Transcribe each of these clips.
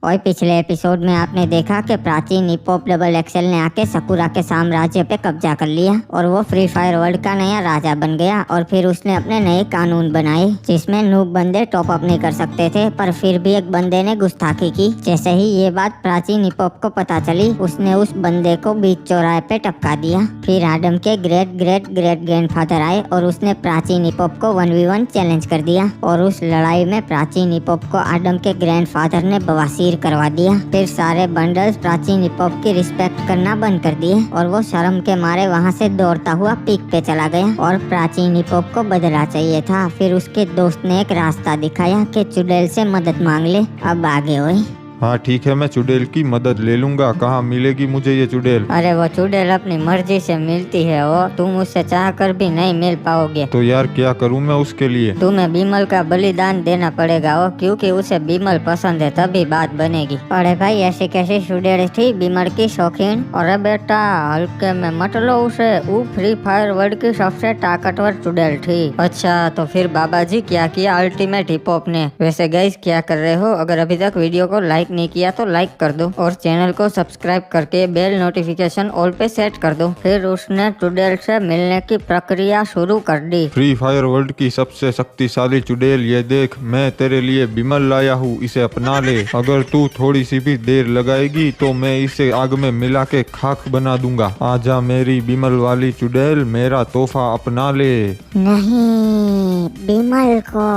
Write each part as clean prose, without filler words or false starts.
और पिछले एपिसोड में आपने देखा कि प्राचीन हिप हॉप डबल एक्सेल ने आके सकुरा के साम्राज्य पे कब्जा कर लिया और वो फ्री फायर वर्ल्ड का नया राजा बन गया। और फिर उसने अपने नए कानून बनाए जिसमें नूब बंदे टॉप अप नहीं कर सकते थे, पर फिर भी एक बंदे ने गुस्ताखी की। जैसे ही ये बात प्राचीन हिप हॉप को पता चली, उसने उस बंदे को बीच चौराहे पे टपका दिया। फिर आदम के ग्रेट ग्रेट ग्रेट ग्रैंडफादर आए और उसने प्राचीन हिप हॉप को 1v1 चैलेंज कर दिया। और उस लड़ाई में प्राचीन हिप हॉप को आदम के ग्रैंडफादर ने बवासीर करवा दिया। फिर सारे बंडल्स प्राचीन हिप हॉप की रिस्पेक्ट करना बंद कर दिए और वो शर्म के मारे वहाँ से दौड़ता हुआ पीक पे चला गया। और प्राचीन हिप हॉप को बदला चाहिए था। फिर उसके दोस्त ने एक रास्ता दिखाया कि चुड़ैल से मदद मांग ले। अब आगे हुई। हाँ ठीक है, मैं चुड़ैल की मदद ले लूंगा। कहाँ मिलेगी मुझे ये चुड़ैल? अरे वो चुड़ैल अपनी मर्जी से मिलती है, वो तुम उससे चाह कर भी नहीं मिल पाओगे। तो यार क्या करूँ मैं उसके लिए? तुम्हें बीमल का बलिदान देना पड़ेगा वो, क्योंकि उसे बीमल पसंद है, तभी बात बनेगी। अरे भाई ऐसी कैसी चुड़ैल थी बीमल की शौकीन? अरे बेटा हल्के में मत लो उसे, वो फ्री फायर वर्ल्ड की सबसे ताकतवर चुड़ैल थी। अच्छा तो फिर बाबा जी क्या किया अल्टीमेट हिप हॉप ने? वैसे गाइस क्या कर रहे हो? अगर अभी तक वीडियो को लाइक नहीं किया तो लाइक कर दो और चैनल को सब्सक्राइब करके बेल नोटिफिकेशन ऑल पे सेट कर दो। फिर उसने चुड़ैल से मिलने की प्रक्रिया शुरू कर दी। फ्री फायर वर्ल्ड की सबसे शक्तिशाली चुड़ैल, ये देख मैं तेरे लिए बिमल लाया हूँ, इसे अपना ले। अगर तू थोड़ी सी भी देर लगाएगी तो मैं इसे आग में मिला के खाक बना दूंगा। आजा मेरी बिमल वाली चुड़ैल, मेरा तोहफा अपना ले। नहीं बिमल को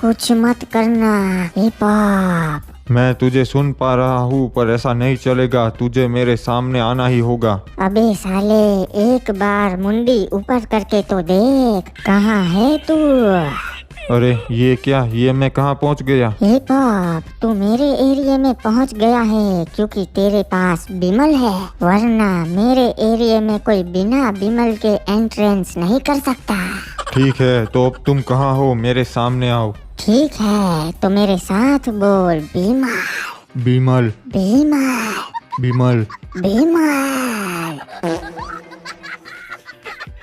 कुछ मत करना हिप हॉप। मैं तुझे सुन पा रहा हूँ पर ऐसा नहीं चलेगा, तुझे मेरे सामने आना ही होगा। अबे साले एक बार मुंडी ऊपर करके तो देख, कहाँ है तू? अरे ये क्या, ये मैं कहाँ पहुँच गया? हिप हॉप तू मेरे एरिया में पहुंच गया है क्योंकि तेरे पास बिमल है, वरना मेरे एरिया में कोई बिना बिमल के एंट्रेंस नहीं कर सकता। ठीक है तो अब तुम कहाँ हो, मेरे सामने आओ। ठीक है तो मेरे साथ बोल, बिमल बिमल बिमल बिमल। बिमल।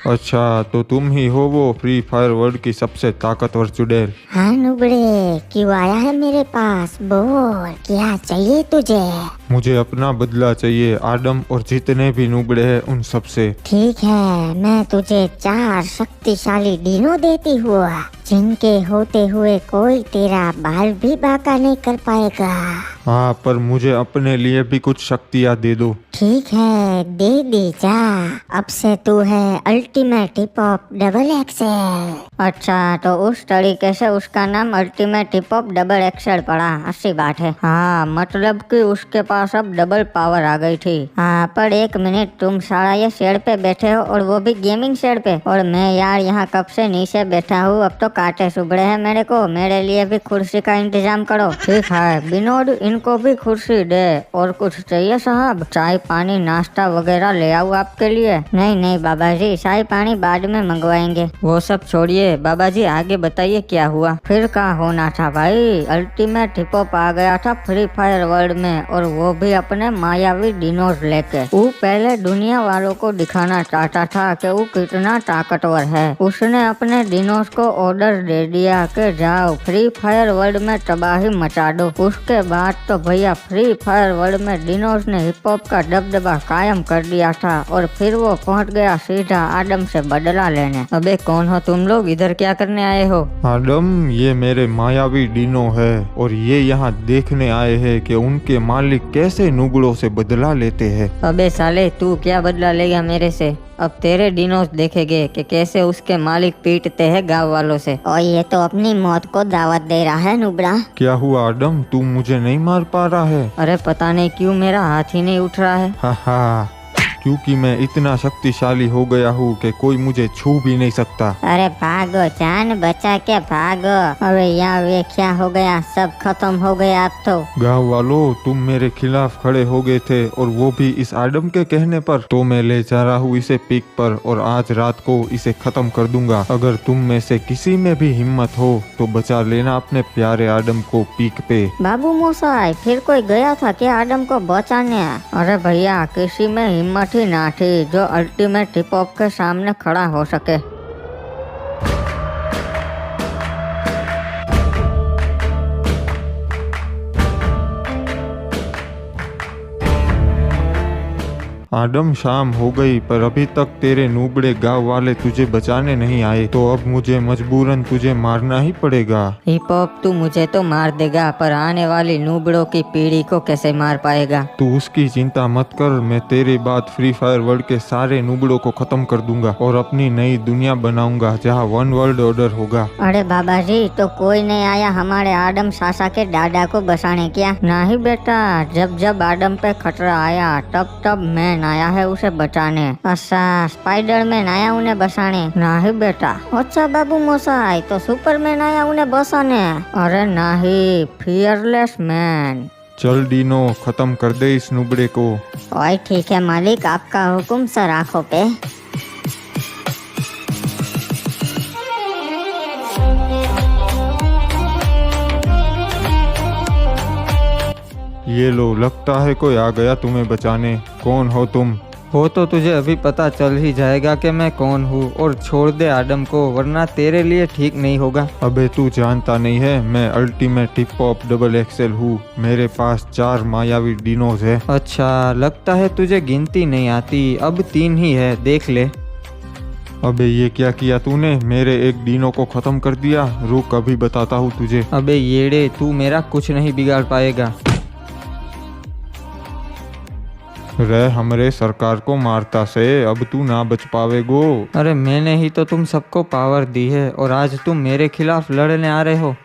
अच्छा तो तुम ही हो वो फ्री फायर वर्ल्ड की सबसे ताकतवर चुड़ैल? हाँ नुबड़े, क्यों आया है मेरे पास? बोल क्या चाहिए तुझे? मुझे अपना बदला चाहिए, आदम और जितने भी नुबड़े हैं उन सब से। ठीक है मैं तुझे 4 शक्तिशाली डिनो देती हूँ जिनके होते हुए कोई तेरा बाल भी बांका नहीं कर पाएगा। हाँ पर मुझे अपने लिए भी कुछ शक्तियाँ दे दो। ठीक है दे दी जा। अब से तू है ultimate hip hop double XL. अच्छा तो उस तरीके से उसका नाम ultimate hip hop double XL पड़ा, अच्छी बात है। हाँ मतलब कि उसके पास अब डबल पावर आ गई थी। हाँ पर एक मिनट, तुम सारा ये शेड पे बैठे हो और वो भी गेमिंग शेड पे, और मैं यार यहाँ कब से नीचे बैठा हूँ। अब तो कांटे सुबड़े हैं मेरे को, मेरे लिए भी कुर्सी का इंतजाम करो। ठीक है विनोद, इनको भी कुर्सी दे। और कुछ चाहिए साहब? चाय पानी नाश्ता वगैरह ले आऊँ आपके लिए? नहीं नहीं बाबा जी, चाय पानी बाद में मंगवाएंगे। वो सब छोड़िए बाबा जी, आगे बताइए क्या हुआ? फिर कहाँ होना था भाई, अल्टीमेट हिप हॉप आ गया था फ्री फायर वर्ल्ड में, और वो भी अपने मायावी डिनोज लेके। वो पहले दुनिया वालों को दिखाना चाहता था कि वो कितना ताकतवर है। उसने अपने डिनोज को ऑर्डर दे दिया कि जाओ फ्री फायर वर्ल्ड में तबाही मचा दो। उसके बाद तो भैया फ्री फायर वर्ल्ड में डिनोज ने हिप हॉप का दबदबा कायम कर दिया था, और फिर वो पहुंच गया सीधा आदम से बदला लेने। अबे कौन हो तुम लोग, इधर क्या करने आए हो? आदम ये मेरे मायावी डिनो है और ये यहाँ देखने आए हैं कि उनके मालिक कैसे नुगड़ों से बदला लेते हैं। अबे साले तू क्या बदला लेगा मेरे से? अब तेरे डिनोस देखेंगे कि कैसे उसके मालिक पीटते हैं गांव वालों से। और ये तो अपनी मौत को दावत दे रहा है नुबड़ा। क्या हुआ आदम, तू मुझे नहीं मार पा रहा है? अरे पता नहीं क्यों मेरा हाथ ही नहीं उठ रहा है। हा क्योंकि मैं इतना शक्तिशाली हो गया हूँ कि कोई मुझे छू भी नहीं सकता। अरे भागो जान बचा के भागो। अरे यार ये क्या हो गया, सब खत्म हो गया अब तो। गाँव वालों तुम मेरे खिलाफ खड़े हो गए थे और वो भी इस आदम के कहने पर, तो मैं ले जा रहा हूँ इसे पीक पर और आज रात को इसे खत्म कर दूंगा। अगर तुम में से किसी में भी हिम्मत हो तो बचा लेना अपने प्यारे आदम को पीक पे। बाबू मोसाई फिर कोई गया था क्या आदम को बचाने? अरे भैया किसी में हिम्मत ही ना थी जो अल्टीमेट हिप हॉप के सामने खड़ा हो सके। आदम शाम हो गई पर अभी तक तेरे नूबड़े गांव वाले तुझे बचाने नहीं आए, तो अब मुझे मजबूरन तुझे मारना ही पड़ेगा। हिप हॉप तू मुझे तो मार देगा, पर आने वाली नूबड़ों की पीढ़ी को कैसे मार पाएगा? तू उसकी चिंता मत कर, मैं तेरे बाद फ्री फायर वर्ल्ड के सारे नूबड़ों को खत्म कर दूंगा और अपनी नई दुनिया बनाऊंगा जहाँ वन वर्ल्ड ऑर्डर होगा। अरे बाबा जी, तो कोई नहीं आया हमारे आदम सासा के दादा को बसाने क्या? नहीं बेटा, जब जब आदम पे खतरा आया तब तब मैन आया है उसे बचाने। अच्छा, स्पाइडरमैन आया उन्हें बसाने? नहीं बेटा। अच्छा बाबू मोसाई, तो सुपरमैन आया उन्हें बसाने? अरे नहीं, फियरलेस मैन। चल डीनो, खत्म कर दे इस नूबड़े को। ओए ठीक है मालिक, आपका हुक्म सर आंखों पे। ये लो, लगता है कोई आ गया तुम्हें बचाने। कौन हो तुम? हो तो तुझे अभी पता चल ही जाएगा कि मैं कौन हूँ, और छोड़ दे आदम को, वरना तेरे लिए ठीक नहीं होगा। अबे तू जानता नहीं है, मैं ultimate hip hop double XL हूँ। मेरे पास 4 मायावी डिनोज है। अच्छा, लगता है तुझे गिनती नहीं आती। अब 3 ही है, देख ले। अबे ये क्या किया तूने? मेरे एक डिनो को खत्म कर दिया। रुक, अभी बताता हूँ तुझे। अबे येड़े, तू मेरा कुछ नहीं बिगाड़ पाएगा। रे हमरे सरकार को मारता से, अब तू ना बच पावेगो। अरे मैंने ही तो तुम सबको पावर दी है, और आज तुम मेरे खिलाफ लड़ने आ रहे हो।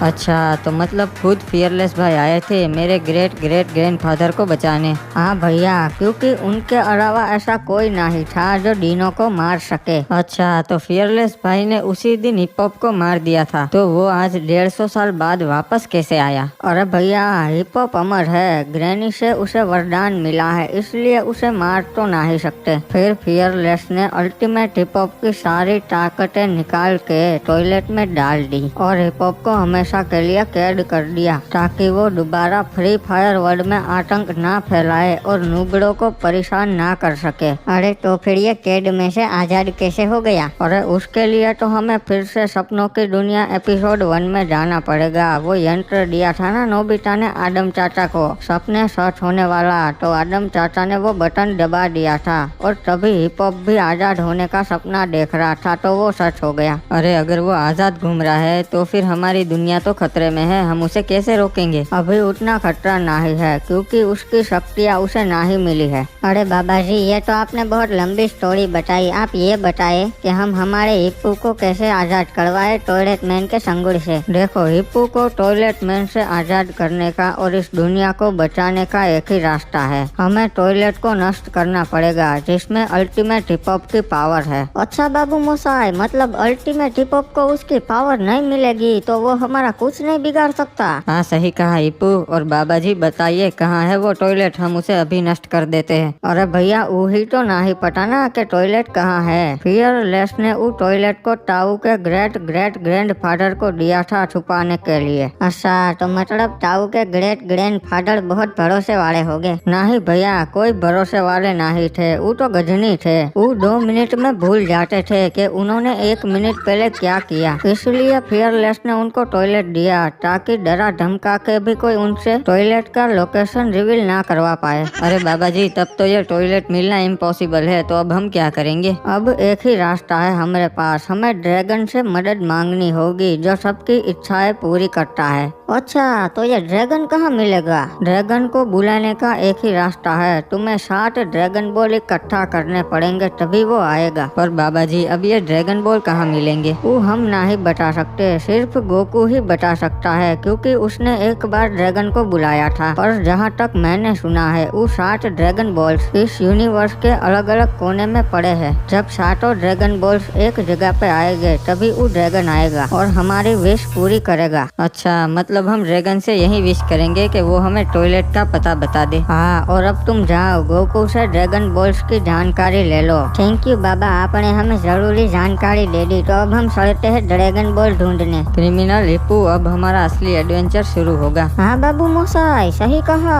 अच्छा, तो मतलब खुद फियरलेस भाई आए थे मेरे ग्रेट ग्रेट ग्रैंडफादर को बचाने? हाँ भैया, क्योंकि उनके अलावा ऐसा कोई नहीं था जो डीनो को मार सके। अच्छा, तो फियरलेस भाई ने उसी दिन हिप हॉप को मार दिया था, तो वो आज 150 साल बाद वापस कैसे आया? अरे भैया, हिप हॉप अमर है, ग्रैनी से उसे वरदान मिला है, इसलिए उसे मार तो नहीं सकते। फिर फियरलेस ने अल्टीमेट हिप हॉप की सारी ताकतें निकाल के टॉयलेट में डाल दी और हिप हॉप को हमेशा के लिए कैद कर दिया, ताकि वो दोबारा फ्री फायर वर्ल्ड में आतंक ना फैलाए और नूबड़ों को परेशान ना कर सके। अरे तो फिर ये कैद में से आजाद कैसे हो गया? अरे उसके लिए तो हमें फिर से सपनों की दुनिया एपिसोड 1 में जाना पड़ेगा। वो यंत्र दिया था ना नोबिता ने आदम चाचा को, सपने सच होने वाला, तो आदम चाचा ने वो बटन दबा दिया था और तभी हिप हॉप भी आजाद होने का सपना देख रहा था, तो वो सच हो गया। अरे अगर वो आजाद घूम रहा है तो फिर हमारी दुनिया तो खतरे में है, हम उसे कैसे रोकेंगे? अभी उतना खतरा नहीं है, क्योंकि उसकी शक्तियाँ उसे नहीं मिली है। अरे बाबा जी, ये तो आपने बहुत लंबी स्टोरी बताई। आप ये बताए कि हम हमारे हिप्पू को कैसे आजाद करवाए टॉयलेट मैन के संगुल से। देखो, हिप्पू को टॉयलेट मैन से आजाद करने का और इस दुनिया को बचाने का एक ही रास्ता है, हमें टॉयलेट को नष्ट करना पड़ेगा, जिसमें अल्टीमेट हिप हॉप की पावर है। अच्छा बाबू मोसाई, मतलब अल्टीमेट हिप हॉप को उसकी पावर नहीं मिलेगी तो वो हमारा कुछ नहीं बिगाड़ सकता? हाँ सही कहा हिप्पू। और बाबा जी बताइए, कहाँ है वो टॉयलेट, हम उसे अभी नष्ट कर देते हैं। अरे भैया, वही तो नहीं पता ना कि टॉयलेट कहाँ है। फियरलेस ने वो टॉयलेट को ताऊ के ग्रेट ग्रेट ग्रैंडफादर को दिया था छुपाने के लिए। अच्छा, तो मतलब ताऊ के ग्रेट ग्रैंडफादर बहुत भरोसे वाले हो गए? नहीं भैया, कोई भरोसे वाले नहीं थे, वो तो गजनी थे। वो 2 मिनट में भूल जाते थे कि उन्होंने 1 मिनट पहले क्या किया, इसलिए फियरलेस ने उनको टॉयलेट दिया, ताकि डरा धमका के भी कोई उनसे टॉयलेट का लोकेशन रिवील ना करवा पाए। अरे बाबा जी, तब तो ये टॉयलेट मिलना इम्पॉसिबल है, तो अब हम क्या करेंगे? अब एक ही रास्ता है हमारे पास, हमें ड्रैगन से मदद मांगनी होगी, जो सबकी इच्छाएं पूरी करता है। अच्छा, तो ये ड्रैगन कहाँ मिलेगा? ड्रैगन को बुलाने का एक ही रास्ता है, तुम्हें 60 ड्रैगन बॉल इकट्ठा करने पड़ेंगे, तभी वो आएगा। पर बाबा जी, अब ये ड्रैगन बॉल कहाँ मिलेंगे? वो हम नहीं बता सकते, सिर्फ गोकू ही बता सकता है, क्योंकि उसने एक बार ड्रैगन को बुलाया था। पर जहाँ तक मैंने सुना है, वो 60 ड्रैगन बॉल्स इस यूनिवर्स के अलग अलग कोने में पड़े हैं। जब 60 ड्रैगन बॉल्स एक जगह पे आएंगे, तभी वो ड्रैगन आएगा और हमारी विश पूरी करेगा। अच्छा, मतलब हम ड्रैगन से यही विश करेंगे कि वो हमें टॉयलेट का पता बता दे। हाँ, और अब तुम जाओ, गोकू से ड्रैगन बॉल्स की जानकारी ले लो। थैंक यू बाबा, आपने हमें जरूरी जानकारी दे दी। तो अब हम चलते हैं ड्रैगन बॉल ढूंढने। क्रिमिनल हिप्पू, अब हमारा असली एडवेंचर शुरू होगा। हाँ बाबू मोसाई, सही कहा।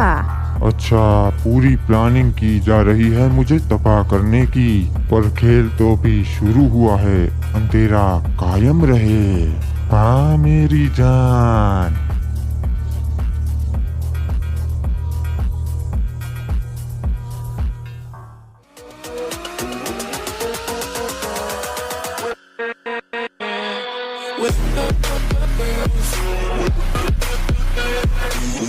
अच्छा, पूरी प्लानिंग की जा रही है मुझे तबाह करने की, पर खेल तो भी शुरू हुआ है। अंधेरा कायम रहे। हाँ मेरी जान।